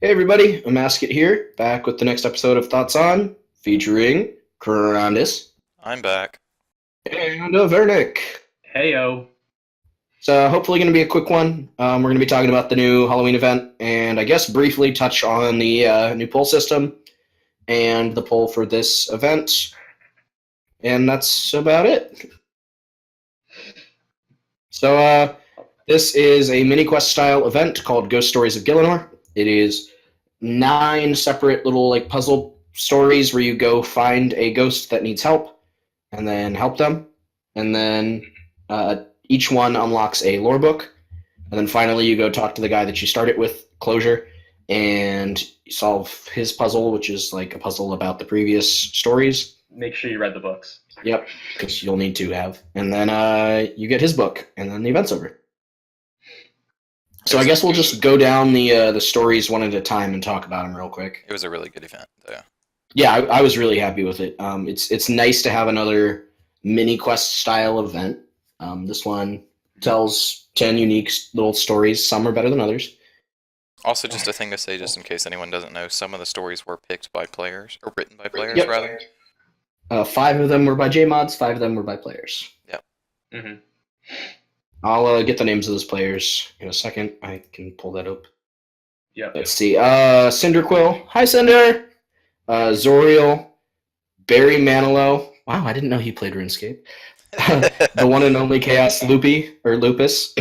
Hey everybody, Amascut here, back with the next episode of Thoughts On, featuring Crondis I'm back. and Avernic. Heyo. So hopefully going to be a quick one. We're going to be talking about the new Halloween event, and I guess briefly touch on the new poll system and the poll for this event, and that's about it. So this is a mini quest style event called Ghost Stories of Gielinor. It is 9 separate little puzzle stories where you go find a ghost that needs help and then help them, and then each one unlocks a lore book, and then finally you go talk to the guy that you started with, Closure, and solve his puzzle, which is like a puzzle about the previous stories. Make sure you read the books. Yep, because you'll need to have, and then you get his book, and then the event's over. So I guess we'll just go down the stories one at a time and talk about them real quick. It was a really good event, though. Yeah, I was really happy with it. It's nice to have another mini quest style event. This one tells 10 unique little stories. Some are better than others. Also, just a thing to say, just in case anyone doesn't know, some of the stories were picked by players, or written by players, Yep. rather. 5 of them were by JMods, 5 of them were by players. Yep. Mm-hmm. I'll get the names of those players in a second. I can pull that up. Yep. Let's see. Cinderquill. Hi, Cinder. Zoriel. Barry Manilow. Wow, I didn't know he played RuneScape. The one and only Chaos Lupus.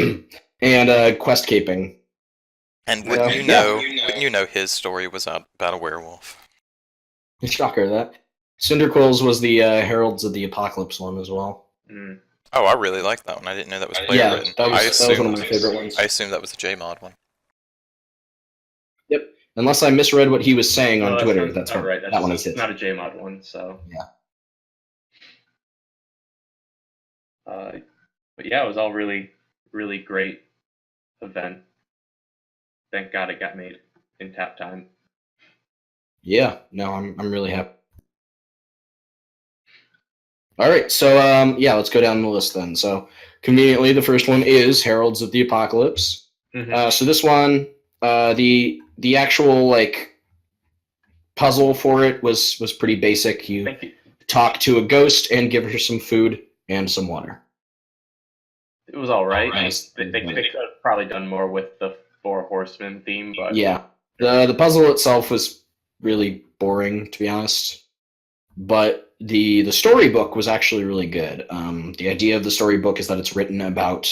And Quest Caping. And wouldn't you know his story was about a werewolf. Shocker, that. Cinderquills was the Heralds of the Apocalypse one as well. Mm. Oh, I really like that one. I didn't know that was player Yeah, written. that was one of my favorite ones. I assumed that was the JMod one. Yep. Unless I misread what he was saying on No, Twitter, that's what, right. that one is his. It's not a JMod one, so. Yeah. But yeah, it was all really, really great event. Thank God it got made in tap time. Yeah, no, I'm really happy. All right, so yeah, let's go down the list then. So conveniently, the first one is Heralds of the Apocalypse. Mm-hmm. So this one, the actual puzzle for it was pretty basic. You talk to a ghost and give her some food and some water. It was all right. Nice. They could have probably done more with the Four Horsemen theme, but yeah, the puzzle itself was really boring, to be honest. But the storybook was actually really good. The idea of the storybook is that it's written about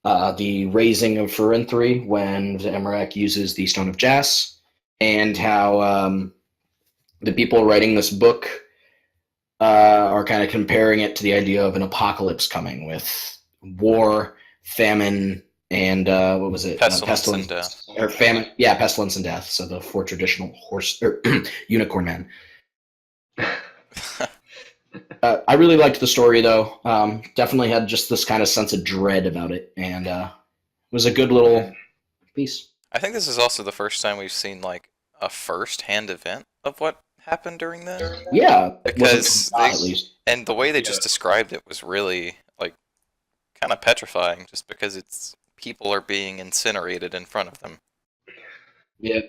the raising of Ferentry when the Emmerich uses the Stone of Jas, and how the people writing this book are kind of comparing it to the idea of an apocalypse coming with war, famine, and what was it? Pestilence and death. Or famine, yeah, pestilence and death. So the 4 traditional horse or unicorn men. I really liked the story, though. Definitely had just this kind of sense of dread about it, and it was a good little piece. I think this is also the first time we've seen a first-hand event of what happened during this. Yeah, because at least. And the way they just described it was really kind of petrifying, just because people are being incinerated in front of them. Yeah,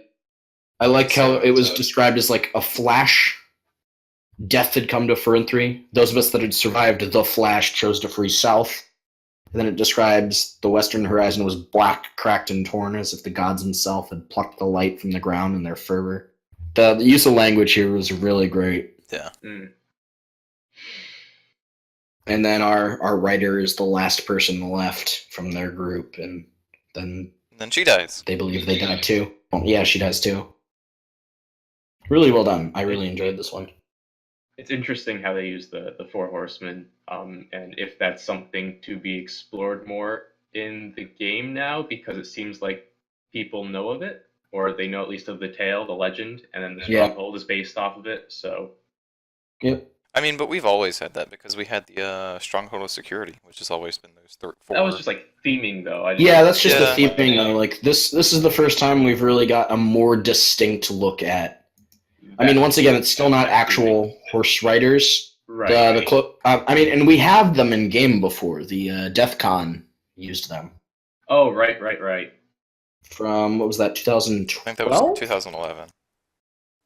I like how it was described as a flash. Death had come to Ferentry. Those of us that had survived the Flash chose to free south. And then it describes the western horizon was black, cracked, and torn, as if the gods themselves had plucked the light from the ground in their fervor. The use of language here was really great. Yeah. Mm. And then our writer is the last person left from their group, and then she dies. They believe they died too. Well, yeah, she dies too. Really well done. I really enjoyed this one. It's interesting how they use the Four Horsemen, and if that's something to be explored more in the game now, because it seems like people know of it, or they know at least of the tale, the legend, and then the Stronghold is based off of it, so... Yep. I mean, but we've always had that, because we had the Stronghold of Security, which has always been those 4... That was just theming, though. Yeah, that's just the theming, though. This is the first time we've really got a more distinct look at... I mean, once again, it's still not actual horse riders. Right. And we have them in game before. The DEFCON used them. Oh, right. from, what was that, I think that was 2012? 2011,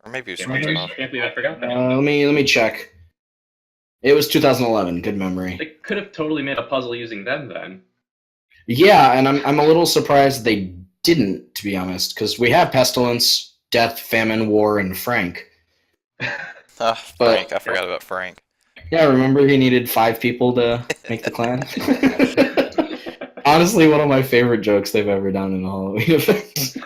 or maybe it was Can't believe, 2012. can't believe I forgot that. Let me check. It was 2011. Good memory. They could have totally made a puzzle using them then. Yeah, and I'm a little surprised they didn't, to be honest, because we have pestilence, death, famine, war, and Frank. Frank, I forgot about Frank. Yeah, remember he needed 5 people to make the clan? Honestly, one of my favorite jokes they've ever done in a Halloween event.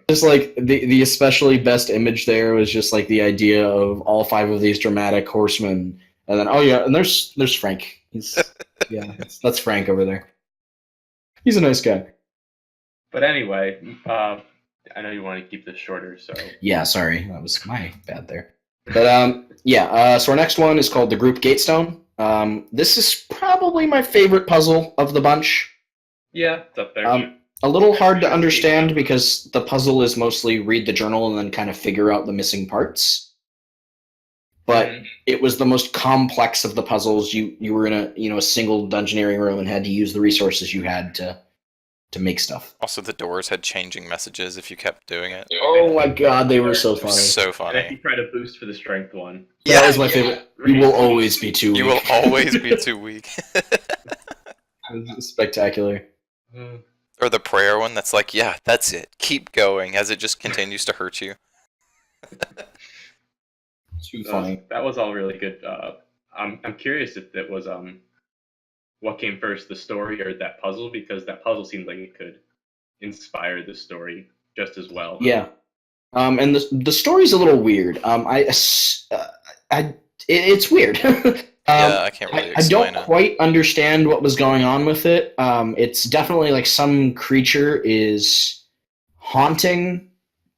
Just like the especially best image there was just like the idea of all 5 of these dramatic horsemen, and then and there's Frank. That's Frank over there. He's a nice guy. But anyway, I know you want to keep this shorter, so Yeah, sorry, that was my bad there. But so our next one is called the Group Gatestone. This is probably my favorite puzzle of the bunch. yeah, it's up there. A little hard to understand because the puzzle is mostly read the journal and then kind of figure out the missing parts. But it was the most complex of the puzzles. You were in a single dungeoneering room and had to use the resources you had to make stuff. Also, the doors had changing messages if you kept doing it. Oh my god, they were so funny. So And if funny. you try to boost for the strength one. That was my favorite. You will always be too weak. You will always be too weak. Spectacular. Or the prayer one that's like, yeah, that's it. Keep going as it just continues to hurt you. Too funny. That was all really good. I'm curious if it was what came first, the story or that puzzle, because that puzzle seemed like it could inspire the story just as well. Yeah. And the story's a little weird. It's weird. Yeah, I can't really I explain don't quite understand what was going on with it. It's definitely like some creature is haunting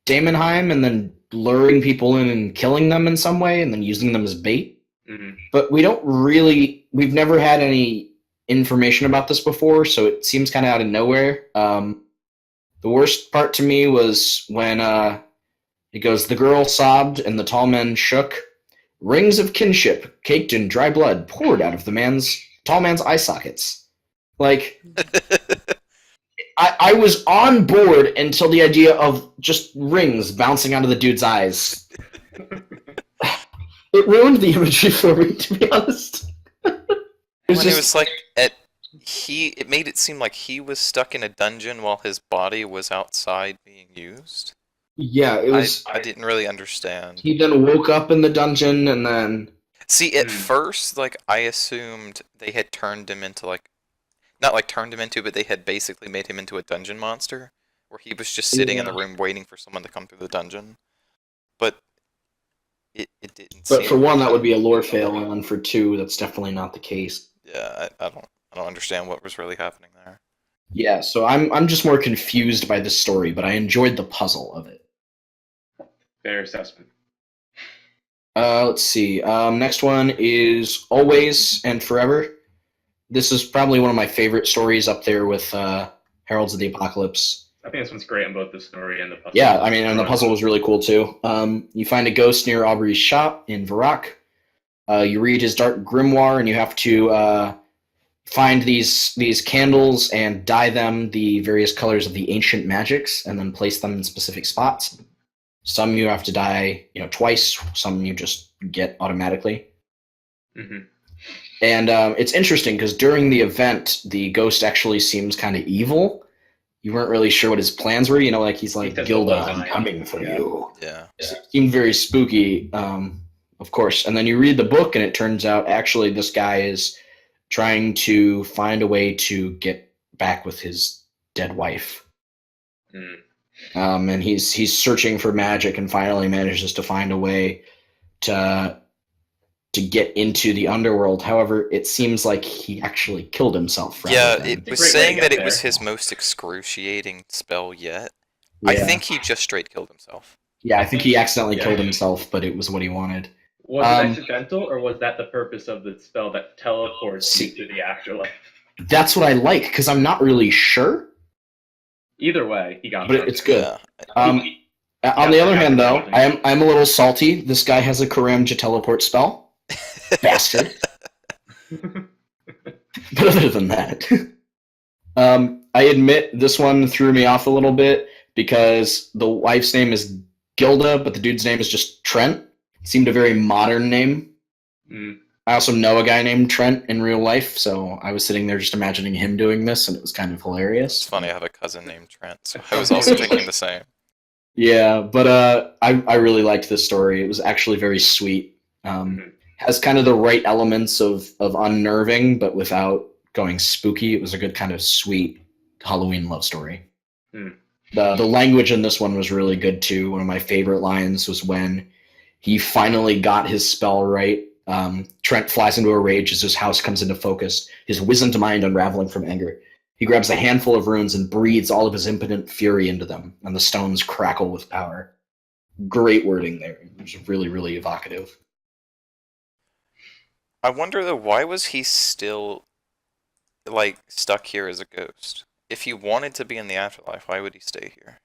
Daemonheim and then luring people in and killing them in some way and then using them as bait. Mm-hmm. But we've never had any information about this before, so it seems kind of out of nowhere. The worst part to me was when it goes, the girl sobbed and the tall men shook. Rings of kinship, caked in dry blood, poured out of the tall man's eye sockets. Like, I was on board until the idea of just rings bouncing out of the dude's eyes. It ruined the imagery for me, to be honest. It made it seem like he was stuck in a dungeon while his body was outside being used. Yeah, it was. I didn't really understand. He then woke up in the dungeon and then. See, at first, I assumed they had turned him into not turned him into, but they had basically made him into a dungeon monster, where he was just sitting in the room waiting for someone to come through the dungeon. But it didn't. But for one, that would be a lore fail, and then for 2, that's definitely not the case. Yeah, I don't understand what was really happening there. Yeah, so I'm just more confused by the story, but I enjoyed the puzzle of it. Fair assessment. Let's see. Next one is Always and Forever. This is probably one of my favorite stories, up there with Heralds of the Apocalypse. I think this one's great on both the story and the puzzle. Yeah, I mean, and the puzzle was really cool too. You find a ghost near Aubrey's shop in Varrock. You read his dark grimoire, and you have to find these candles and dye them the various colors of the ancient magics, and then place them in specific spots. Some you have to dye, twice. Some you just get automatically. Mm-hmm. And it's interesting because during the event, the ghost actually seems kind of evil. You weren't really sure what his plans were. He's like, Gilda, I'm coming for you. Yeah. It seemed very spooky, of course. And then you read the book, and it turns out actually this guy is trying to find a way to get back with his dead wife. Mm. And he's searching for magic and finally manages to find a way to get into the underworld. However, it seems like he actually killed himself. It was saying that it was his most excruciating spell yet. Yeah. I think he just straight killed himself. Yeah, I think he accidentally killed himself, but it was what he wanted. Was it accidental, or was that the purpose of the spell that teleports you to the afterlife? That's what I like, because I'm not really sure. Either way, he got. But it's good. On the other hand, though, I'm a little salty. This guy has a Karamja teleport spell. Bastard. But other than that, I admit this one threw me off a little bit because the wife's name is Gilda, but the dude's name is just Trent. It seemed a very modern name. Mm. I also know a guy named Trent in real life, so I was sitting there just imagining him doing this, and it was kind of hilarious. It's funny, I have a cousin named Trent, so I was also thinking the same. Yeah, but I really liked this story. It was actually very sweet. Has kind of the right elements of unnerving, but without going spooky. It was a good kind of sweet Halloween love story. Mm. The language in this one was really good too. One of my favorite lines was when he finally got his spell right. Trent flies into a rage as his house comes into focus, his wizened mind unraveling from anger. He grabs a handful of runes and breathes all of his impotent fury into them, and the stones crackle with power. Great wording there. It was really, really evocative. I wonder though, why was he still like stuck here as a ghost? If he wanted to be in the afterlife, why would he stay here?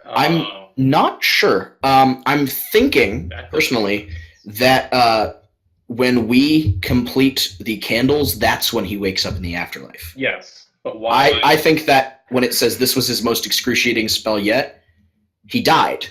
I'm not sure. I'm thinking personally that when we complete the candles, that's when he wakes up in the afterlife. Yes, but why? I think that when it says this was his most excruciating spell yet, he died,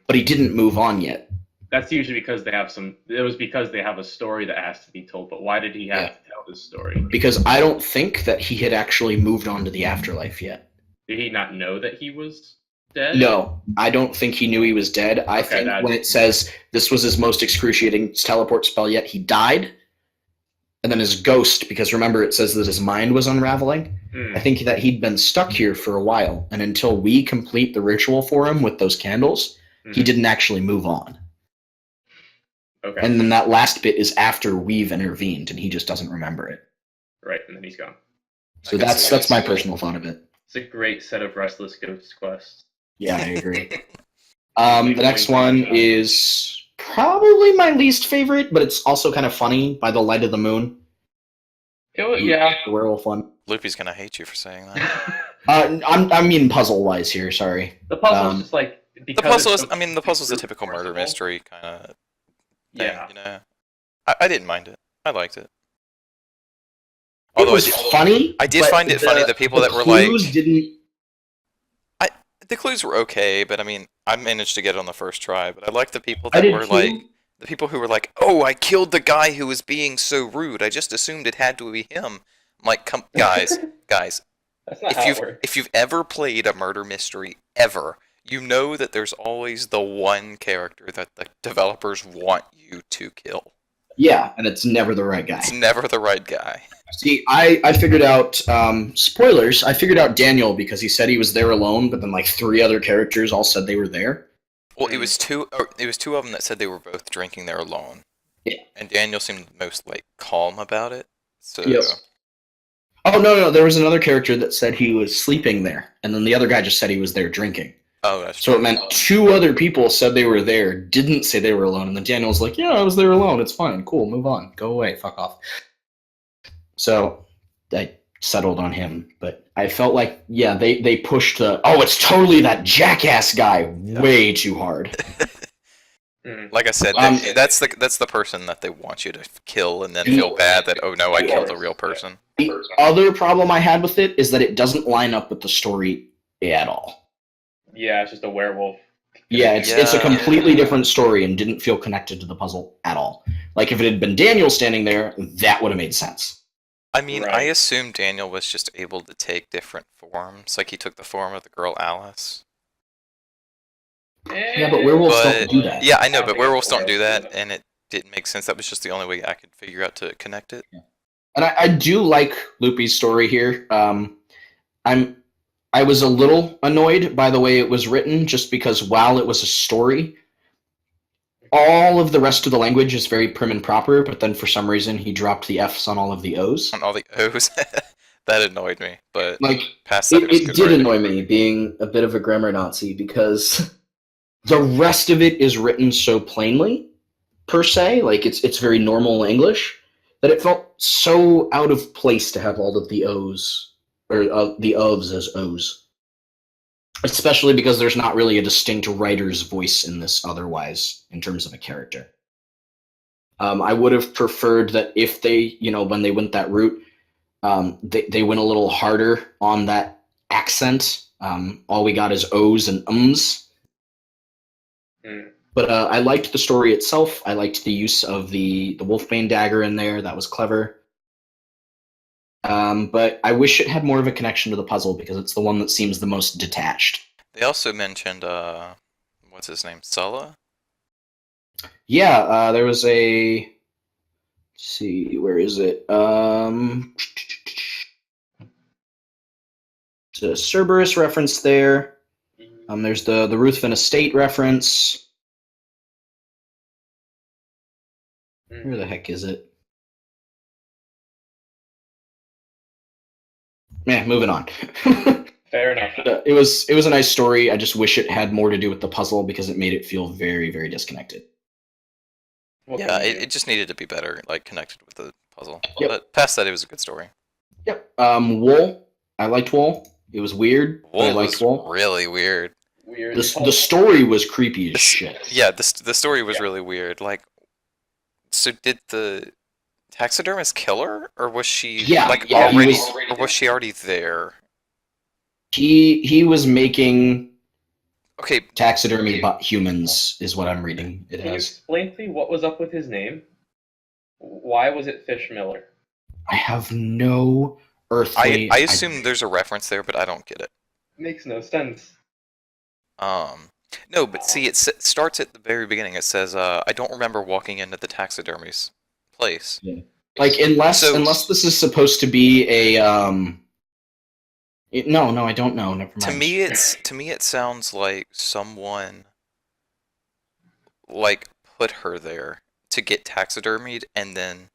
but he didn't move on yet. That's usually because they have some. It was because they have a story that has to be told. But why did he have to tell this story? Because I don't think that he had actually moved on to the afterlife yet. Did he not know that he was dead? No, I don't think he knew he was dead. I think when it says this was his most excruciating teleport spell yet, he died. And then his ghost, because remember it says that his mind was unraveling. I think that he'd been stuck here for a while. And until we complete the ritual for him with those candles, he didn't actually move on. Okay. And then that last bit is after we've intervened, and he just doesn't remember it. Right, and then he's gone. So that's my personal thought of it. It's a great set of Restless Ghost quests. Yeah, I agree. The next one is probably my least favorite, but it's also kind of funny. By the Light of the Moon. Yeah. The werewolf one. Loopy's gonna hate you for saying that. I mean puzzle-wise here, sorry. The puzzle is just like... The puzzle's a typical murder mystery kind of thing, yeah. You know? I didn't mind it. I liked it. Although it was funny. I did find it funny, the people that were clues didn't... The clues were okay, but I mean, I managed to get it on the first try, but I liked the people that were like... The people who were like, oh, I killed the guy who was being so rude. I just assumed it had to be him. I'm like, come, guys. That's not how it works. If you've ever played a murder mystery, ever, you know that there's always the one character that the developers want you to kill. Yeah, and it's never the right guy. It's never the right guy. See, I figured out, spoilers, I figured out Daniel because he said he was there alone, but then like 3 other characters all said they were there. Well, it was two of them that said they were both drinking there alone. Yeah. And Daniel seemed most, like, calm about it. So. Yes. Oh, no, there was another character that said he was sleeping there, and then the other guy just said he was there drinking. Oh, that's So it meant 2 other people said they were there, didn't say they were alone, and then Daniel was like, yeah, I was there alone, it's fine, cool, move on, go away, fuck off. So, I settled on him, but I felt like, yeah, they pushed the, oh, it's totally that jackass guy way too hard. Like I said, that's the person that they want you to kill and then feel bad that, oh no, I killed a real person. The other problem I had with it is that it doesn't line up with the story at all. Yeah, it's just a werewolf. Yeah, it's a completely different story and didn't feel connected to the puzzle at all. Like, if it had been Daniel standing there, that would have made sense. I mean, right. I assumed Daniel was just able to take different forms. Like, he took the form of the girl Alice. Yeah, but werewolves don't do that. Yeah, I know, but werewolves don't do that, and it didn't make sense. That was just the only way I could figure out to connect it. Yeah. And I do like Loopy's story here. I was a little annoyed by the way it was written, just because while it was a story, all of the rest of the language is very prim and proper, but then for some reason he dropped the F's on all of the O's. On all the O's? That annoyed me, but like, past that it did annoy me, being a bit of a grammar Nazi, because the rest of it is written so plainly, per se, like it's very normal English, that it felt so out of place to have all of the O's, or the ofs as O's. Especially because there's not really a distinct writer's voice in this otherwise, in terms of a character. I would have preferred that if they, when they went that route, They went a little harder on that accent. All we got is O's and ums. Mm. But I liked the story itself. I liked the use of the Wolfbane dagger in there. That was clever. But I wish it had more of a connection to the puzzle because it's the one that seems the most detached. They also mentioned, what's his name? Sulla? Yeah, there was a. Let's see, where is it? It's a Cerberus reference there. There's the Ruthven Estate reference. Where the heck is it? Moving on. Fair enough. It was a nice story. I just wish it had more to do with the puzzle because it made it feel very, very disconnected. Yeah, it just needed to be better, like, connected with the puzzle. Yep. But past that, it was a good story. Yep. Wool. I liked Wool. It was weird. But I liked Wool. Really weird. Weird. The story was creepy as shit. Yeah, the story was really weird. Like, so did the taxidermist kill her, or was she already, or was she already there? He was making Okay, taxidermy humans is what I'm reading. It Can you has. explain to me what was up with his name? Why was it Fish Miller? I have no earthly. I assume there's a reference there, but I don't get it. Makes no sense. No, but see, it starts at the very beginning. It says, I don't remember walking into the taxidermy's place. Yeah. Like, unless this is supposed to be a no, I don't know. Never mind. To me, it sounds like someone like put her there to get taxidermied, and then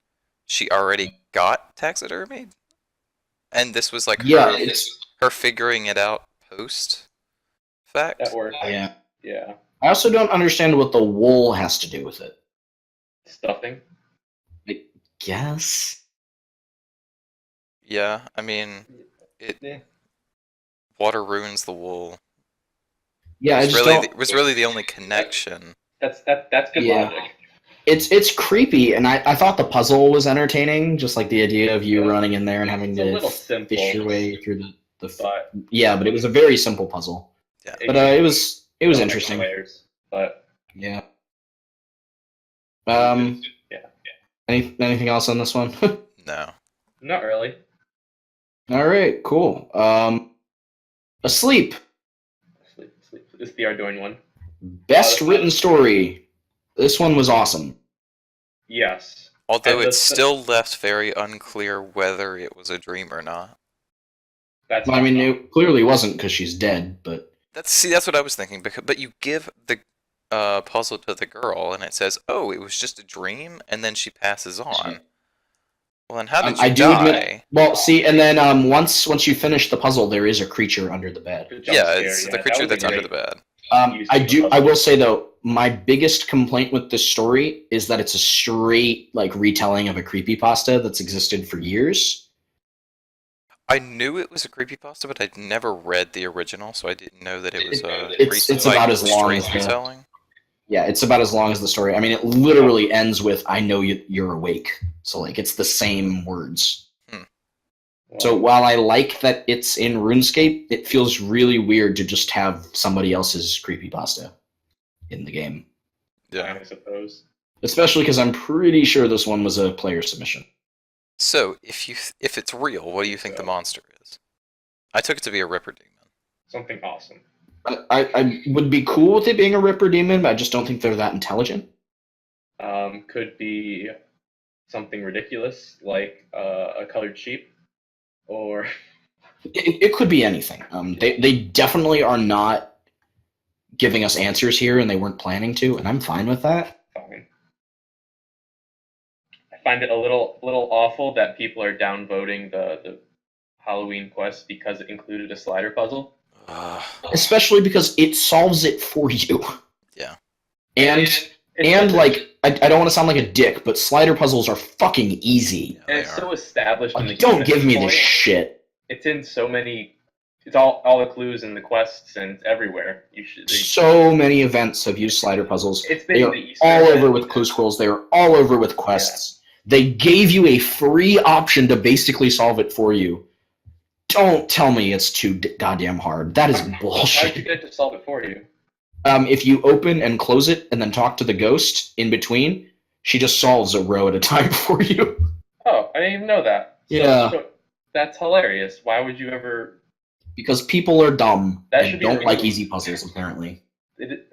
she already got taxidermied, and this was like her figuring it out post fact. That works. Yeah. Yeah. I also don't understand what the wool has to do with it. Stuffing. I guess. Yeah, I mean, water ruins the wool. Yeah, It was really the only connection. That's good logic. It's creepy, and I thought the puzzle was entertaining, just like the idea of you running in there and having to fish your way through yeah, but it was a very simple puzzle. Yeah. But it was interesting. Layers, but yeah. yeah. Anything else on this one? No. Not really. All right, cool. Asleep. Sleep. This is the Ardoin one. Best written story. This one was awesome. Yes. Although it's still left very unclear whether it was a dream or not. I mean, it clearly wasn't because she's dead, but... That's what I was thinking. But you give the puzzle to the girl, and it says, oh, it was just a dream, and then she passes on. Well, then how did you die? Admit, well, see, and then once you finish the puzzle, there is a creature under the bed. Yeah, it's the creature that's under the bed. I will say, though, my biggest complaint with this story is that it's a straight, like, retelling of a creepypasta that's existed for years. I knew it was a creepypasta, but I'd never read the original, so I didn't know that it was it's about as long as retelling. Yeah, it's about as long as the story. I mean, it literally ends with "I know you're awake," so like it's the same words. So while I like that it's in RuneScape, it feels really weird to just have somebody else's creepypasta in the game. Yeah, I suppose. Especially because I'm pretty sure this one was a player submission. So, if it's real, what do you think the monster is? I took it to be a Ripper Demon. Something awesome. I would be cool with it being a Ripper Demon, but I just don't think they're that intelligent. Could be something ridiculous, like a colored sheep, or... It could be anything. They definitely are not giving us answers here, and they weren't planning to, and I'm fine with that. Fine. I find it a little awful that people are downvoting the Halloween quest because it included a slider puzzle. Especially because it solves it for you. Yeah. And like, I don't want to sound like a dick, but slider puzzles are fucking easy. And it's so established in the game. Don't give me this shit. It's in so many... It's all the clues in the quests and everywhere. So many events have used slider puzzles. It's been they are all over with clue scrolls. They are all over with quests. They gave you a free option to basically solve it for you. Don't tell me it's too goddamn hard. That is How did you bullshit. get it to solve it for you? If you open and close it and then talk to the ghost in between, she just solves a row at a time for you. Oh, I didn't even know that. So that's hilarious. Why would you ever? Because people are dumb That and should be don't like removed. easy puzzles, apparently.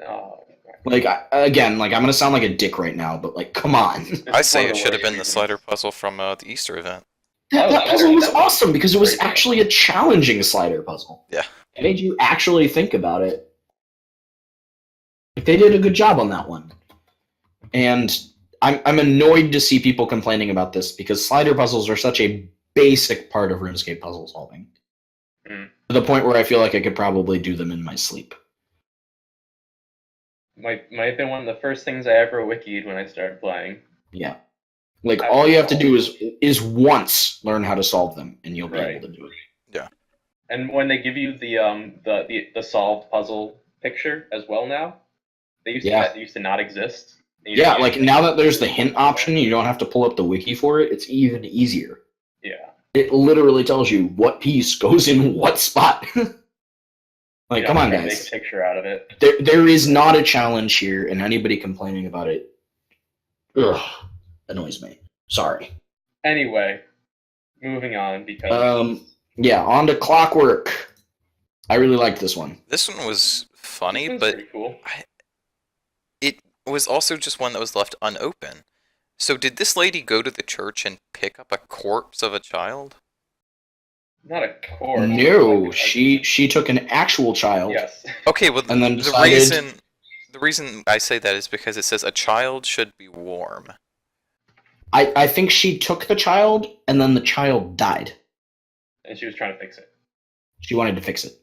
Oh, Like, I'm gonna sound like a dick right now, but, like, come on. I say it should have been the slider puzzle from the Easter event. That puzzle was awesome because it was actually a challenging slider puzzle. Yeah. It made you actually think about it. Like, they did a good job on that one. And I'm annoyed to see people complaining about this because slider puzzles are such a basic part of RuneScape puzzle solving. Mm. To the point where I feel like I could probably do them in my sleep. might have been one of the first things I ever wikied when I started playing. Yeah. Like, all you have to do is once learn how to solve them, and you'll be able to do it. Yeah. And when they give you the solved puzzle picture as well now, that used to not exist. Yeah, like, now that there's the hint option, you don't have to pull up the wiki for it, it's even easier. Yeah. It literally tells you what piece goes in what spot. Like, come on, guys. Make a picture out of it. There is not a challenge here, and anybody complaining about it, annoys me. Sorry. Anyway, moving on because yeah, on to Clockwork. I really liked this one. This one was funny, this but pretty cool. it was also just one that was left unopened. So did this lady go to the church and pick up a corpse of a child? Not a corpse. No, she took an actual child. Yes. Okay, well, And then the decided... reason I say that is because it says a child should be warm. I think she took the child, and then the child died. And she was trying to fix it. She wanted to fix it.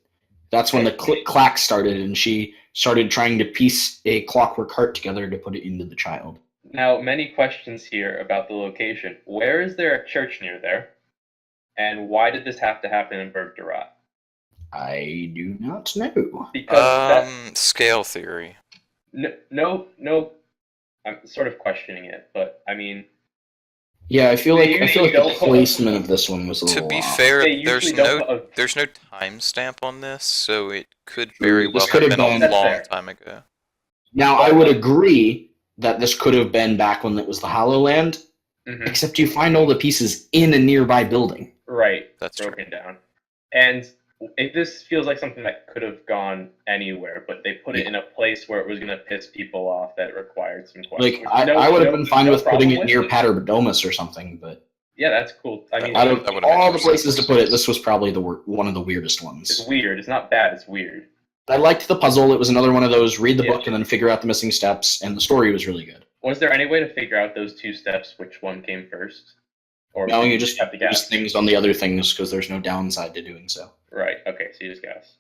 That's when the click-clack started, and she started trying to piece a clockwork heart together to put it into the child. Now, many questions here about the location. Where is there a church near there? And why did this have to happen in Bergdorf? I do not know. Because scale theory. No. I'm sort of questioning it, but I mean. Yeah, I feel like the don't- placement of this one was a To little be off. fair, They there's usually don't no put timestamp on this, so it could very This well could have have been been- a That's long fair. time ago. Now, I would agree that this could have been back when it was the Hollow Land, Mhm. except you find all the pieces in a nearby building. Right. That's true. broken down. And this feels like something that could have gone anywhere, but they put it in a place where it was going to piss people off that required some questions. Like, I would have been fine with putting it near Paternodomus or something, but Yeah, that's cool. I mean, out of that would've made all more the places sense. to put it, this was probably one of the weirdest it's ones. weird. It's not bad. It's weird. I liked the puzzle. It was another one of those, read the Yeah. book and then figure out the missing steps, and the story was really good. Was there any way to figure out those two steps, which one came first? Or No, did you just have to use guess? things on the other things because there's no downside to doing so. Right. Okay. So you just guess.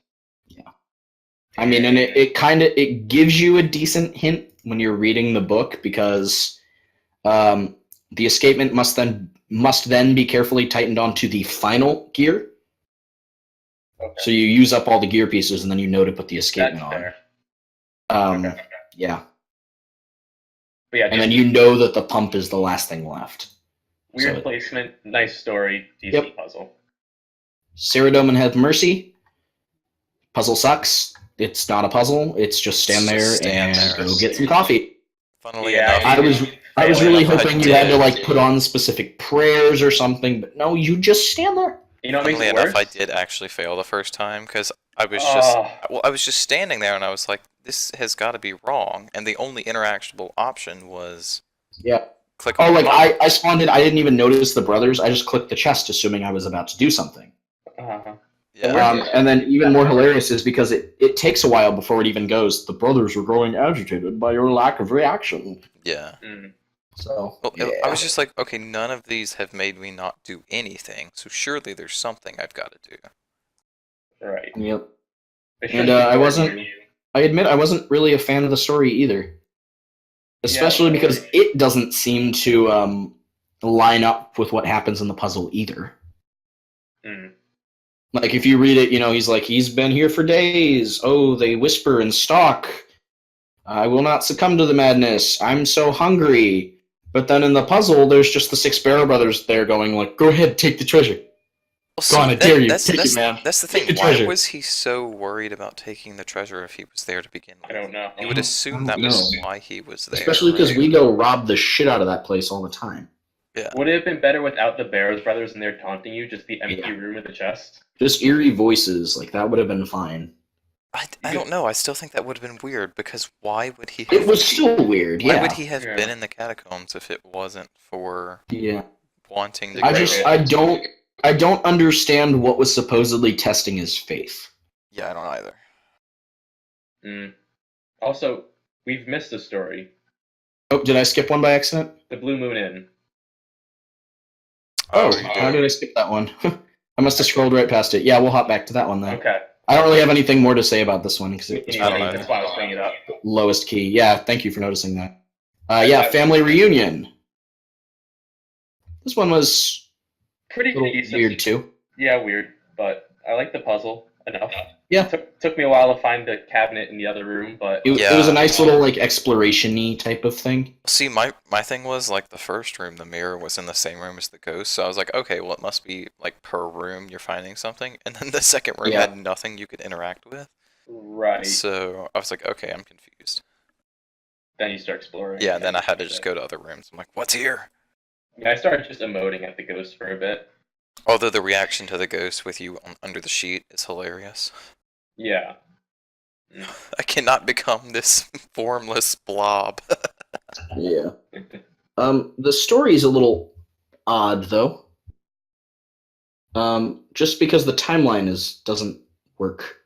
I mean, and it gives you a decent hint when you're reading the book because the escapement must then be carefully tightened onto the final gear. Okay. So you use up all the gear pieces and then you know to put the That's escapement on. fair. Okay. Yeah, But yeah, and then you know that the pump is the last thing left. weird so- placement, nice story, decent puzzle. Ceridome and Have Mercy. Puzzle sucks. It's not a puzzle. It's just stand there Stand and there. go get some coffee. Funnily Yeah, enough, I was really enough, I hoping you had to did. like put on specific prayers or something, but no, you just stand there. You know what makes funnily it enough, worse? I did actually fail the first time because I was Oh. I was just standing there and I was like, this has got to be wrong, and the only interactable option was Yeah. click. Oh, on like the I spawned in. I didn't even notice the brothers. I just clicked the chest, assuming I was about to do something. Uh-huh. yeah. And then even more hilarious is because it takes a while before it even goes. The brothers were growing agitated by your lack of reaction. Yeah. Mm. So Well, yeah. I was just like, okay, none of these have made me not do anything, so surely there's something I've got to do. Right. Yep. It And should I be wasn't. for you. I admit I wasn't really a fan of the story either. Especially because it doesn't seem to line up with what happens in the puzzle either. Mm. Like, if you read it, he's been here for days. Oh, they whisper and stalk. I will not succumb to the madness. I'm so hungry. But then in the puzzle, there's just the 6 Sparrow Brothers there going like, "Go ahead, take the treasure. Well, Go on, I dare you. that's, Take that's, it, man. that's the Take thing. the Why treasure." was he so worried about taking the treasure if he was there to begin with? I don't know. You would assume that was why he was there. Especially because right? we go rob the shit out of that place all the time. Yeah. Would it have been better without the Barrows brothers and they're taunting you, just the empty Yeah. room with the chest? Just eerie voices, like that would have been fine. I don't know. I still think that would have been weird because why would he? It was still weird, Why yeah. would he have Yeah. been in the catacombs if it wasn't for Yeah. wanting to? I don't understand what was supposedly testing his faith. Yeah, I don't either. Mm. Also, we've missed a story. Oh, did I skip one by accident? The Blue Moon Inn. Oh, you how did. did I skip that one? I must have scrolled right past it. Yeah, we'll hop back to that one then. Okay. I don't really have anything more to say about this one because it's I don't probably know. That's why I was bringing it up. lowest key. Yeah, thank you for noticing that. Yeah, family reunion. This one was Pretty a little decent. weird too. Yeah, weird, but I like the puzzle enough. Yeah. Took me a while to find the cabinet in the other room, but It was Yeah. a nice little like exploration-y type of thing. See, my thing was like the first room, the mirror was in the same room as the ghost, so I was like, okay, well it must be like per room you're finding something, and then the second room Yeah. had nothing you could interact with. right. So I was like, okay, I'm confused. Then you start exploring. Yeah, then I had to just go to other rooms. I'm like, what's here? Yeah, I started just emoting at the ghost for a bit. Although the reaction to the ghost with you under the sheet is hilarious. Yeah. I cannot become this formless blob. Yeah. The story is a little odd though. Just because the timeline doesn't work.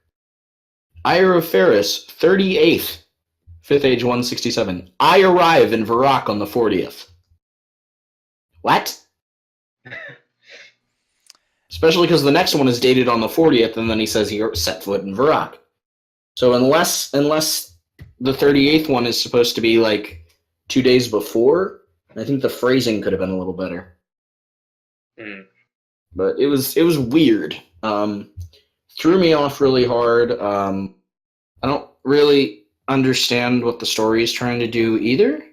Ire of Ferris, 38th, 5th age 167. I arrive in Varrock on the 40th. What? Especially because the next one is dated on the 40th, and then he says he set foot in Varrock. So unless the 38th one is supposed to be like 2 days before, I think the phrasing could have been a little better. Mm. But it was weird. Threw me off really hard. I don't really understand what the story is trying to do either.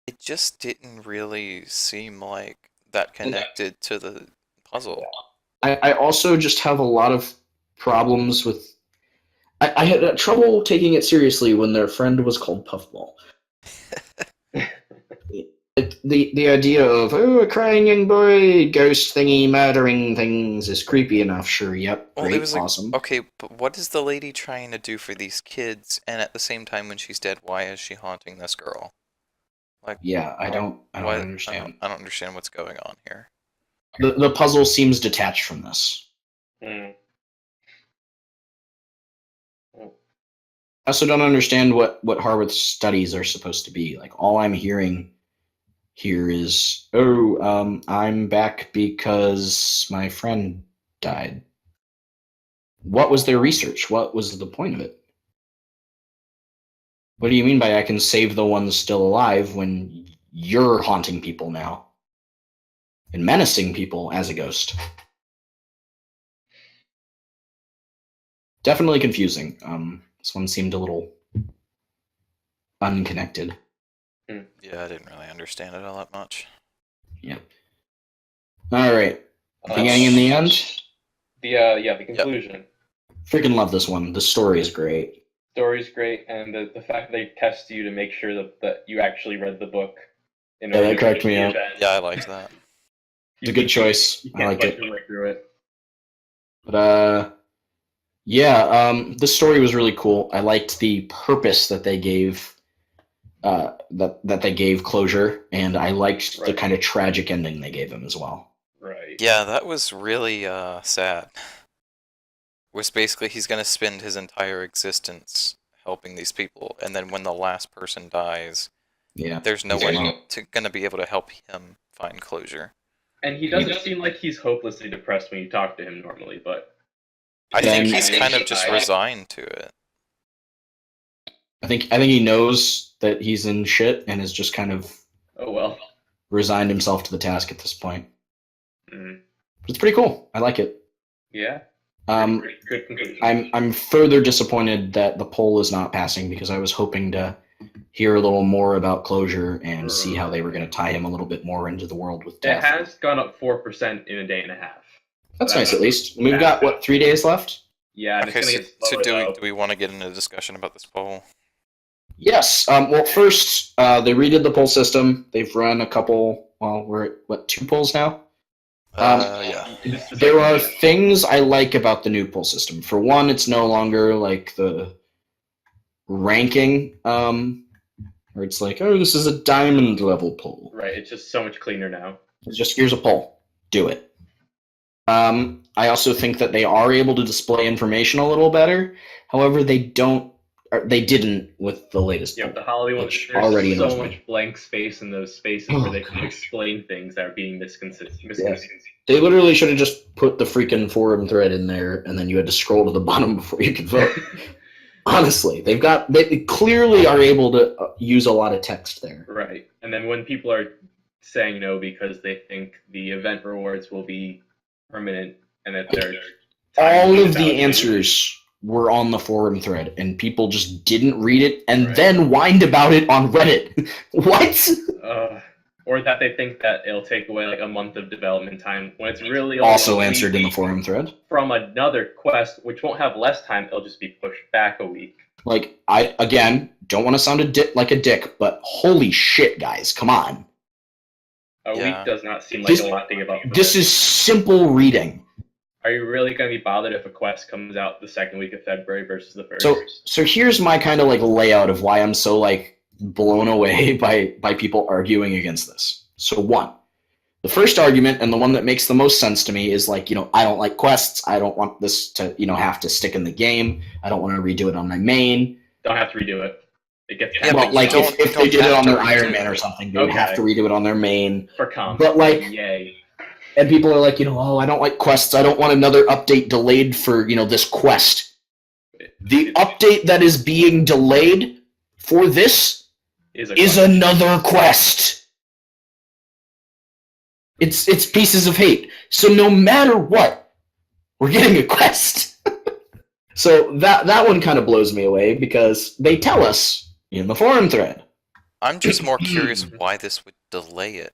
It just didn't really seem like that connected to the puzzle. I also just have a lot of problems with. I had trouble taking it seriously when their friend was called Puffball. The idea of a crying young boy, ghost thingy, murdering things is creepy enough. Sure, yep, Well, it great, was like, awesome. okay, but what is the lady trying to do for these kids? And at the same time, when she's dead, why is she haunting this girl? Like, Yeah, I don't what? understand. I don't understand what's going on here. The puzzle seems detached from this. Mm. I also don't understand what Harwith's studies are supposed to be. Like, all I'm hearing here is, I'm back because my friend died. What was their research? What was the point of it? What do you mean by I can save the ones still alive when you're haunting people now? And menacing people as a ghost? Definitely confusing. This one seemed a little unconnected. Yeah, I didn't really understand it all that much. Yeah. All right. Beginning and the end. The conclusion. Freaking love this one. The story is great. Story's great, and the fact that they test you to make sure that you actually read the book. In Yeah, order that to cracked finish me the up. event. Yeah, I liked that. It's a good choice. You I can't like fight it. your way through it. But yeah, this story was really cool. I liked the purpose that they gave that they gave closure, and I liked the Right. kind of tragic ending they gave him as well. Right. Yeah, that was really sad. Was basically he's gonna spend his entire existence helping these people, and then when the last person dies, Yeah. there's no He's one gonna- gonna be able to help him find closure. And he doesn't seem like he's hopelessly depressed when you talk to him normally, but I Then- think he's kind of just I- resigned to it. I think he knows that he's in shit and has just kind of oh well. resigned himself to the task at this point. Mm. But it's pretty cool. I like it. Yeah. I'm Good conclusion. further disappointed that the poll is not passing because I was hoping to hear a little more about Closure and see how they were going to tie him a little bit more into the world with It death. has gone up 4% in a day and a half. That's nice, at least. We've got, what, 3 days left? Yeah, and Okay, it's so, going to get slower, do we want to get into a discussion about this poll? Yes. Well, first, they redid the poll system. They've run a couple, well, we're at, what, 2 polls now? Yeah. There are things I like about the new poll system. For one, it's no longer like the ranking, where it's like, oh, this is a diamond level poll. Right, it's just so much cleaner now. It's just, here's a poll. Do it. I also think that they are able to display information a little better. However, they didn't with the latest Yeah, poll. the Holly one, Which there's already so annoys me. much blank space in those spaces where they can explain things that are being misconceived. They literally should have just put the freaking forum thread in there, and then you had to scroll to the bottom before you could vote. Honestly, they clearly are able to use a lot of text there. Right, and then when people are saying no because they think the event rewards will be permanent and that they're all of the answers were on the forum thread, and people just didn't read it and then whined about it on Reddit. What? Or that they think that it'll take away like a month of development time when it's really also answered in the forum thread from another quest, which won't have less time. It'll just be pushed back a week. Like, I again don't want to sound like a dick, but holy shit, guys, come on! A week does not seem like a lot to give up. This is simple reading. Are you really going to be bothered if a quest comes out the second week of February versus the first? So here's my kind of like layout of why I'm so like blown away by people arguing against this. So one, the first argument and the one that makes the most sense to me is like, I don't like quests. I don't want this to, have to stick in the game. I don't want to redo it on my main. Don't have to redo it. It gets well, like if they did it on their Iron Man or something, they would have to redo it on their main. For comp. But like, yay. And people are like, oh, I don't like quests. I don't want another update delayed for, this quest. The update that is being delayed for this is another quest. It's Pieces of Hate. So no matter what, we're getting a quest. So that one kind of blows me away because they tell us in the forum thread. I'm just more curious why this would delay it.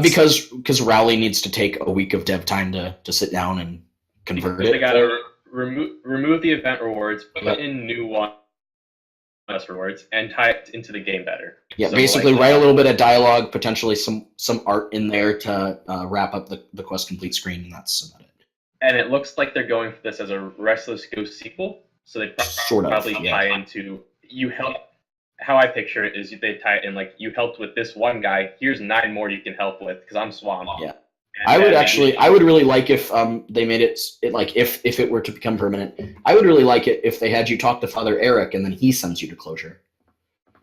Because Rowley needs to take a week of dev time to sit down and convert it. They gotta remove the event rewards, put in new one rewards, and tie it into the game better. Yeah, so basically write a little bit of dialogue, potentially some art in there to wrap up the quest complete screen, and that's about it. And it looks like they're going for this as a Restless Ghost sequel, so they probably tie into you help. How I picture it is they tie it in like you helped with this one guy. Here's 9 more you can help with because I'm swamped. Yeah, I would really like if they made it like if it were to become permanent. I would really like it if they had you talk to Father Eric and then he sends you to Closure.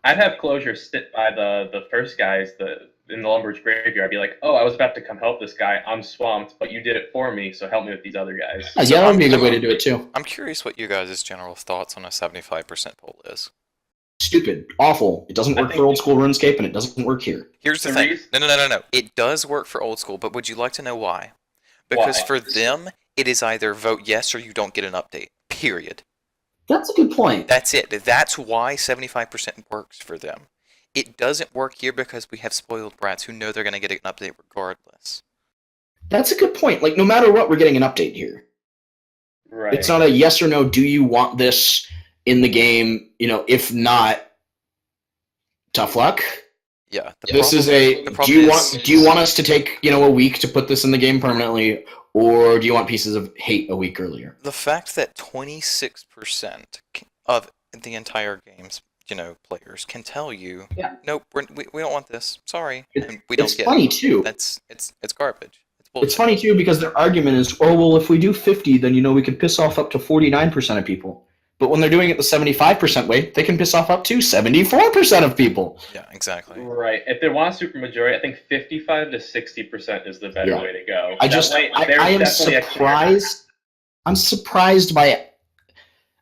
I'd have Closure sit by the first guys in the Lumber's graveyard. I'd be like, oh, I was about to come help this guy. I'm swamped, but you did it for me, so help me with these other guys. Yeah, that would be a good way to do it too. I'm curious what you guys' general thoughts on a 75% poll is. Stupid, awful. It doesn't work for old school RuneScape, and it doesn't work here. Here's the thing. No. It does work for old school, but would you like to know why? Because for them, it is either vote yes or you don't get an update. Period. That's a good point. That's it. That's why 75% works for them. It doesn't work here because we have spoiled brats who know they're going to get an update regardless. That's a good point. Like, no matter what, we're getting an update here. Right. It's not a yes or no, do you want this in the game? If not, tough luck. Yeah. Do you want us to take, a week to put this in the game permanently, or do you want Pieces of Hate a week earlier? The fact that 26% of the entire game's, players can tell you, nope, we don't want this. Sorry. It's funny too. It's garbage. It's funny too because their argument is, oh well, if we do 50, then we could piss off up to 49% of people. But when they're doing it the 75% way, they can piss off up to 74% of people. Yeah, exactly. Right. If they want a supermajority, I think 55 to 60% is the better way to go. I am surprised. I'm surprised by it.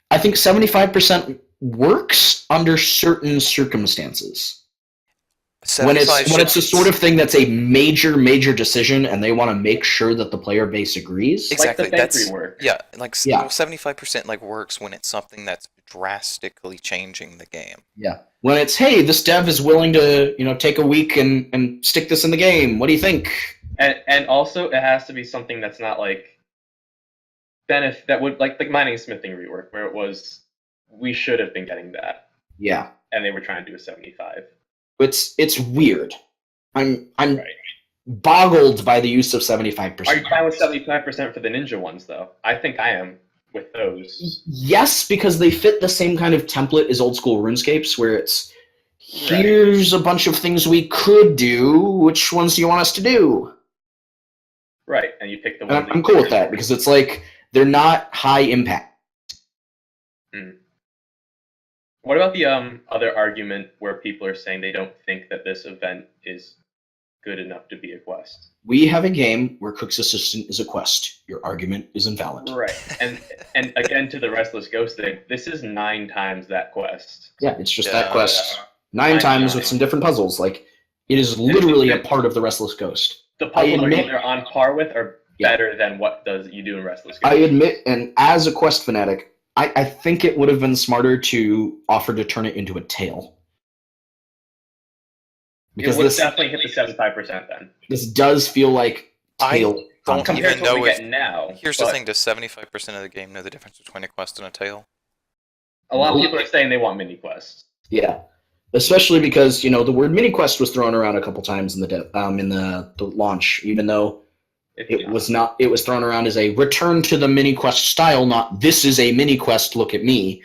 I think 75% works under certain circumstances. When it's the sort of thing that's a major decision and they want to make sure that the player base agrees. Exactly. Like the that's work. Yeah, 75% works when it's something that's drastically changing the game. Yeah. When it's, hey, this dev is willing to, take a week and stick this in the game. What do you think? And also, it has to be something that's not like that would like the mining smithing rework, where it was we should have been getting that, Yeah. and they were trying to do a 75. It's weird. I'm Right. boggled by the use of 75%. Are you fine with 75% for the ninja ones, though? I think I am with those. Yes, because they fit the same kind of template as old school RuneScapes, where it's here's a bunch of things we could do. Which ones do you want us to do? Right, and you pick the And one. I'm cool with that because it's like they're not high impact. What about the other argument where people are saying they don't think that this event is good enough to be a quest? We have a game where Cook's Assistant is a quest. Your argument is invalid. Right, and again to the Restless Ghost thing, this is 9 times that quest. Yeah, it's just Yeah. that quest 9 times with some different puzzles. Like, it is literally a part of the Restless Ghost. The puzzles are admit- either on par with or better than what you do in Restless Ghost. I admit, and as a quest fanatic, I think it would have been smarter to offer to turn it into a tale. Because it would definitely hit the 75% then. This does feel like tale. don't Compared even to what know we if. get now. Here's the thing: does 75% of the game know the difference between a quest and a tale? A lot of people are saying they want mini quests. Yeah, especially because the word mini quest was thrown around a couple times in the launch, even though it was not. It was thrown around as a return to the mini quest style, not this is a mini quest. Look at me.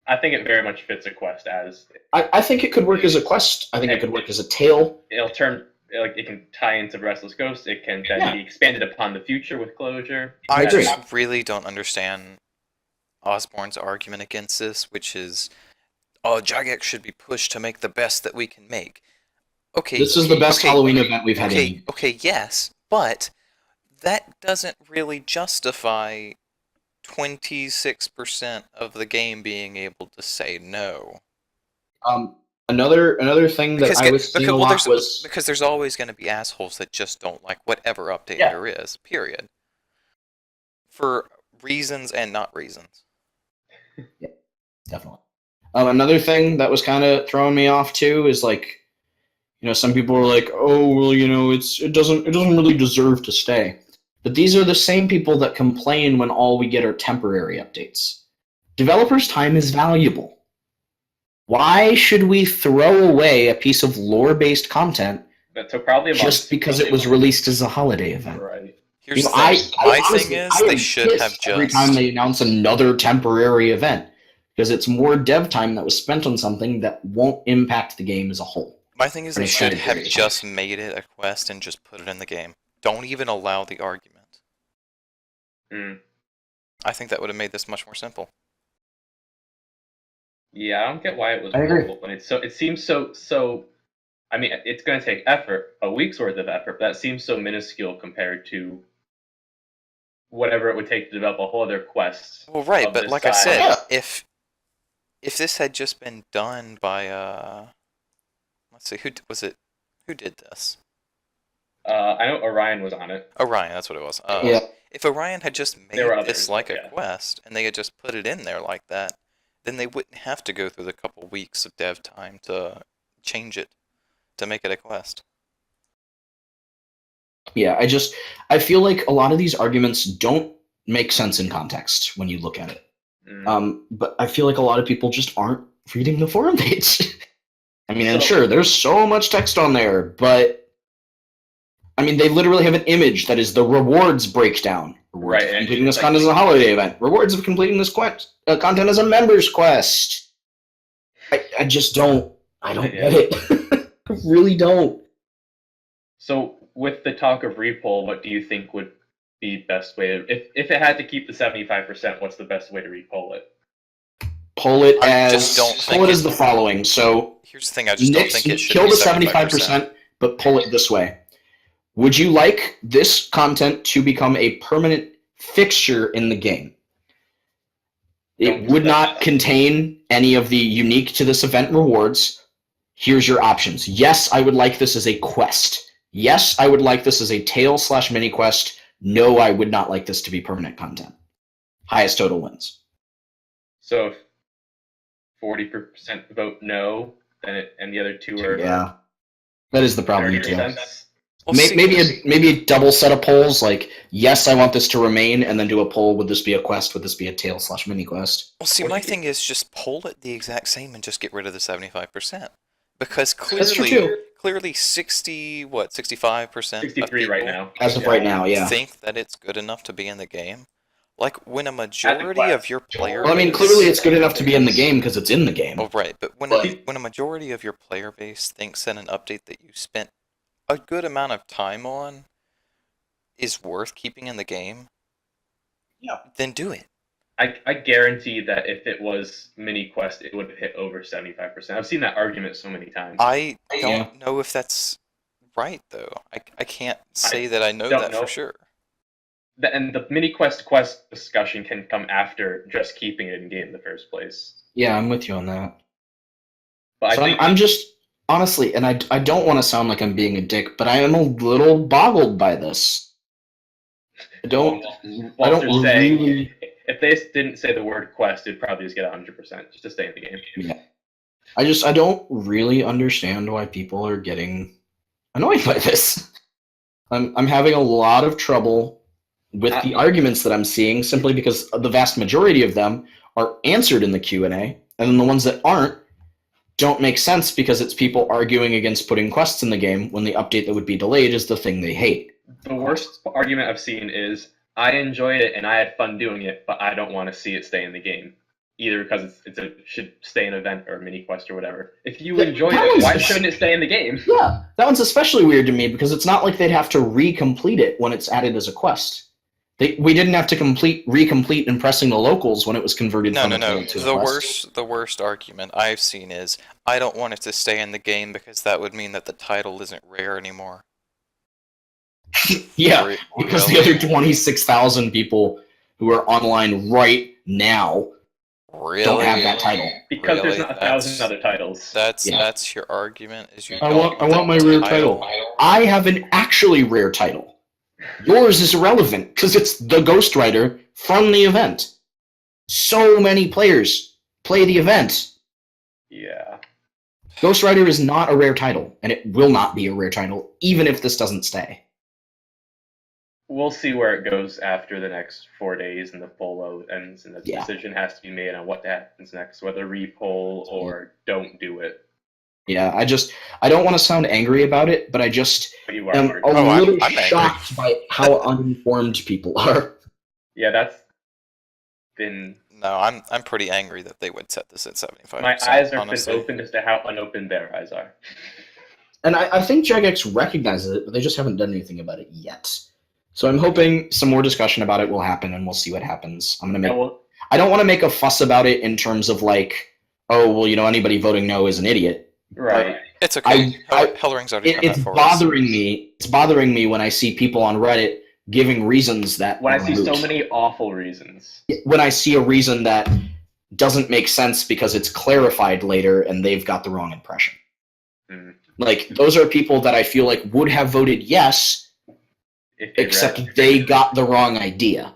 I think it very much fits a quest as. I think it could work as a quest. I think it could work as a tale. It'll turn like it can tie into Restless Ghost. It can then be expanded upon the future with closure. I agree. just really don't understand Osborne's argument against this, which is, Jagex should be pushed to make the best that we can make. Okay, This is the best Halloween event we've had. Okay, yes, but that doesn't really justify 26% of the game being able to say no. Another thing that I was seeing a lot was because there's always going to be assholes that just don't like whatever update there is. Period. For reasons and not reasons. Yeah, definitely. Another thing that was kind of throwing me off too is like, some people were like, oh well, it doesn't really deserve to stay. But these are the same people that complain when all we get are temporary updates. Developers' time is valuable. Why should we throw away a piece of lore-based content that took probably a month just because it was released as a holiday event? Right. Here's the thing. My thing is they should have just every time they announce another temporary event, because it's more dev time that was spent on something that won't impact the game as a whole. My thing is they should have just made it a quest and just put it in the game. Don't even allow the argument. I think that would have made this much more simple. Yeah, I don't get why it was I agree. horrible, but it seems so. I mean, it's going to take effort, a week's worth of effort, but that seems so minuscule compared to whatever it would take to develop a whole other quest. Well, right, but like I said, Yeah. if this had just been done by let's see, who was it? Who did this? I know Orion was on it. Orion, that's what it was. Yeah. If Orion had just made There were this others, like yeah. a quest, and they had just put it in there like that, then they wouldn't have to go through the couple weeks of dev time to change it, to make it a quest. Yeah, I feel like a lot of these arguments don't make sense in context when you look at it. But I feel like a lot of people just aren't reading the forum page. I mean, and sure, there's so much text on there, but I mean, they literally have an image that is the rewards breakdown. Rewards Right, of and completing this it's content as a holiday event. Rewards of completing this content as a members quest. I just don't. I don't get it. I really don't. So, with the talk of repoll, what do you think would be best way to, if it had to keep the 75%, what's the best way to repoll it? Pull it think as the following. So here's the thing: I just don't think it should kill be the 75%. but pull it this way. Would you like this content to become a permanent fixture in the game? It would not contain any of the unique to this event rewards. Here's your options. Yes, I would like this as a quest. Yes, I would like this as a tale/mini quest. No, I would not like this to be permanent content. Highest total wins. So if 40% vote no, and the other two are Yeah, that is the problem too. 30%. Well, Maybe a double set of polls, like yes, I want this to remain, and then do a poll. Would this be a quest? Would this be a tail/mini quest? Well, see, my thing is just poll it the exact same and just get rid of the 75%. Because That's true too. clearly 65% of 63 people right now. As of right now, yeah. think that it's good enough to be in the game. Like, when a majority of your player Well, I mean, base... clearly it's good enough to be in the game because it's in the game. Oh, right, but when a majority of your player base thinks that an update that you spent a good amount of time on is worth keeping in the game, Yeah. then do it. I guarantee that if it was mini quest, it would have hit over 75%. I've seen that argument so many times. I don't know if that's right, though. I can't say that I know that for sure. And the mini quest discussion can come after just keeping it in game in the first place. Yeah, I'm with you on that. But So I'm just honestly, and I don't want to sound like I'm being a dick, but I am a little boggled by this. I don't really. If they didn't say the word quest, it'd probably just get 100% just to stay in the game. Yeah. I don't really understand why people are getting annoyed by this. I'm having a lot of trouble with the arguments that I'm seeing simply because the vast majority of them are answered in the Q&A, and then the ones that aren't don't make sense because it's people arguing against putting quests in the game when the update that would be delayed is the thing they hate. The worst argument I've seen is, I enjoyed it and I had fun doing it, but I don't want to see it stay in the game. Either because it should stay an event or a mini quest or whatever. If you enjoyed it, why shouldn't it stay in the game? Yeah, that one's especially weird to me because it's not like they'd have to recomplete it when it's added as a quest. We didn't have to recomplete impressing the locals when it was converted from a tail to a quest. The worst argument I've seen is, I don't want it to stay in the game because that would mean that the title isn't rare anymore. Yeah, because the other 26,000 people who are online right now don't have that title. Because there's not 1,000 other titles. That's your argument. I want my rare title. I have an actually rare title. Yours is irrelevant because it's the Ghostwriter from the event. So many players play the event. Yeah. Ghostwriter is not a rare title, and it will not be a rare title, even if this doesn't stay. We'll see where it goes after the next 4 days and the poll ends, and the decision has to be made on what happens next, whether repoll or don't do it. Yeah, I don't want to sound angry about it, but I just am a little shocked by how uninformed people are. Yeah, that's been... No, I'm pretty angry that they would set this at 75%. My eyes are been open as to how unopened their eyes are. And I think Jagex recognizes it, but they just haven't done anything about it yet. So I'm hoping some more discussion about it will happen, and we'll see what happens. I don't want to make a fuss about it in terms of like, oh, well, anybody voting no is an idiot. Right. It's okay. Hellring's already come it's that for bothering me. It's bothering me when I see people on Reddit giving reasons that when I see so many awful reasons. When I see a reason that doesn't make sense because it's clarified later and they've got the wrong impression. Like, those are people that I feel like would have voted yes, except they got the wrong idea.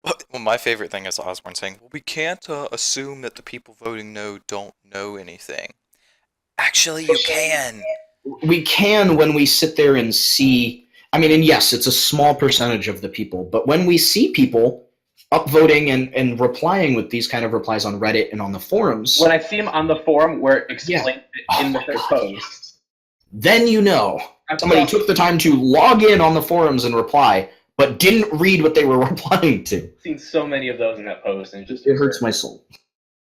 Well, my favorite thing is Osborne saying, well, we can't assume that the people voting no don't know anything. Actually, you can. We can when we sit there and see... I mean, and yes, it's a small percentage of the people, but when we see people upvoting and replying with these kind of replies on Reddit and on the forums... When I see them on the forum where it explains it in the post... Then somebody took the time to log in on the forums and reply, but didn't read what they were replying to. I've seen so many of those in that post, and it hurts my soul.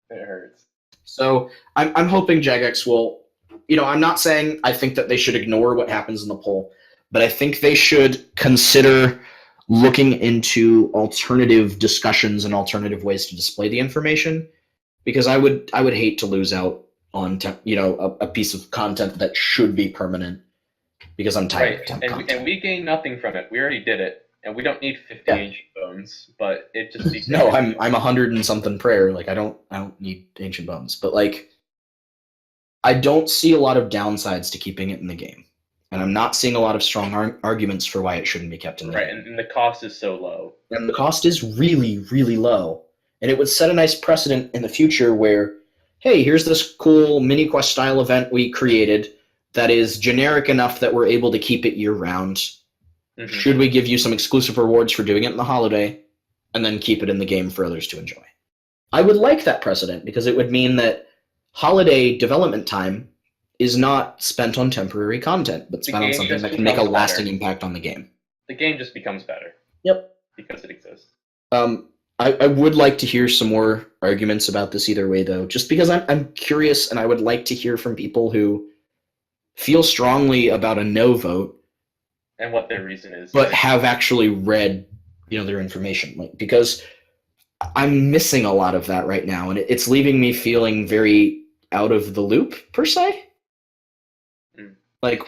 It hurts. So I'm hoping Jagex will... I'm not saying I think that they should ignore what happens in the poll, but I think they should consider looking into alternative discussions and alternative ways to display the information, because I would hate to lose out on a piece of content that should be permanent, because I'm tired of temp content. And we gain nothing from it. We already did it, and we don't need 50 ancient bones, but it just... No, I'm 100 and something prayer. Like, I don't need ancient bones, but like, I don't see a lot of downsides to keeping it in the game. And I'm not seeing a lot of strong arguments for why it shouldn't be kept in the game. Right, and the cost is so low. And the cost is really, really low. And it would set a nice precedent in the future where, hey, here's this cool mini quest style event we created that is generic enough that we're able to keep it year round. Mm-hmm. Should we give you some exclusive rewards for doing it in the holiday, and then keep it in the game for others to enjoy? I would like that precedent, because it would mean that holiday development time is not spent on temporary content, but spent on something that can make a lasting impact on the game. The game just becomes better. Yep. Because it exists. I would like to hear some more arguments about this either way, though, just because I'm curious, and I would like to hear from people who feel strongly about a no vote. And what their reason is. But have actually read, their information. Because I'm missing a lot of that right now, and it's leaving me feeling very out of the loop, per se. Like,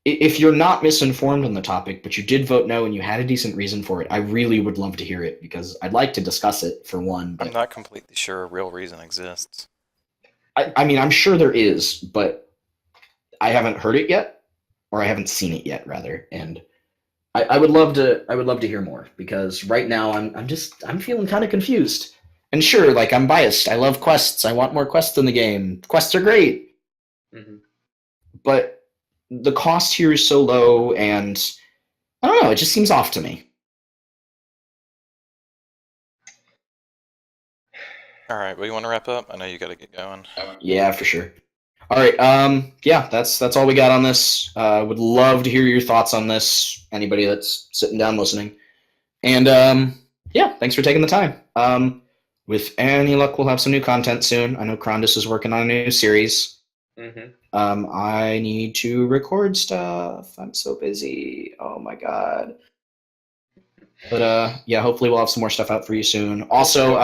if you're not misinformed on the topic, but you did vote no and you had a decent reason for it, I really would love to hear it, because I'd like to discuss it, for one. I'm not completely sure a real reason exists. I mean, I'm sure there is, but I haven't heard it yet, or I haven't seen it yet, rather. And I would love to hear more, because right now I'm feeling kind of confused. And sure, like, I'm biased. I love quests. I want more quests in the game. Quests are great. Mm-hmm. But the cost here is so low, and I don't know, it just seems off to me. All right, well, you want to wrap up? I know you got to get going. Yeah, for sure. All right, yeah, that's all we got on this. Would love to hear your thoughts on this, anybody that's sitting down listening. And yeah, thanks for taking the time. With any luck, we'll have some new content soon. I know Crondis is working on a new series. Mm-hmm. I need to record stuff. I'm so busy. Oh my god. But yeah, hopefully we'll have some more stuff out for you soon. Also,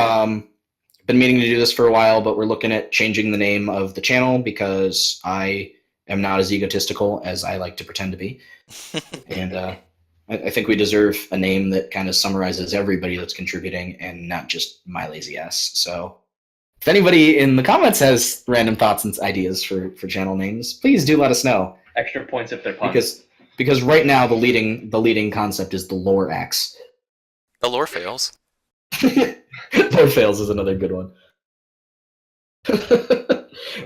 been meaning to do this for a while, but we're looking at changing the name of the channel, because I am not as egotistical as I like to pretend to be. And I think we deserve a name that kind of summarizes everybody that's contributing, and not just my lazy ass. So if anybody in the comments has random thoughts and ideas for channel names, please do let us know. Extra points if they're puns. Because right now the leading concept is the lore axe. The lore fails. Lore fails is another good one.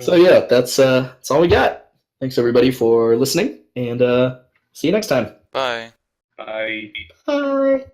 So yeah, that's all we got. Thanks everybody for listening, and see you next time. Bye. Bye. Bye.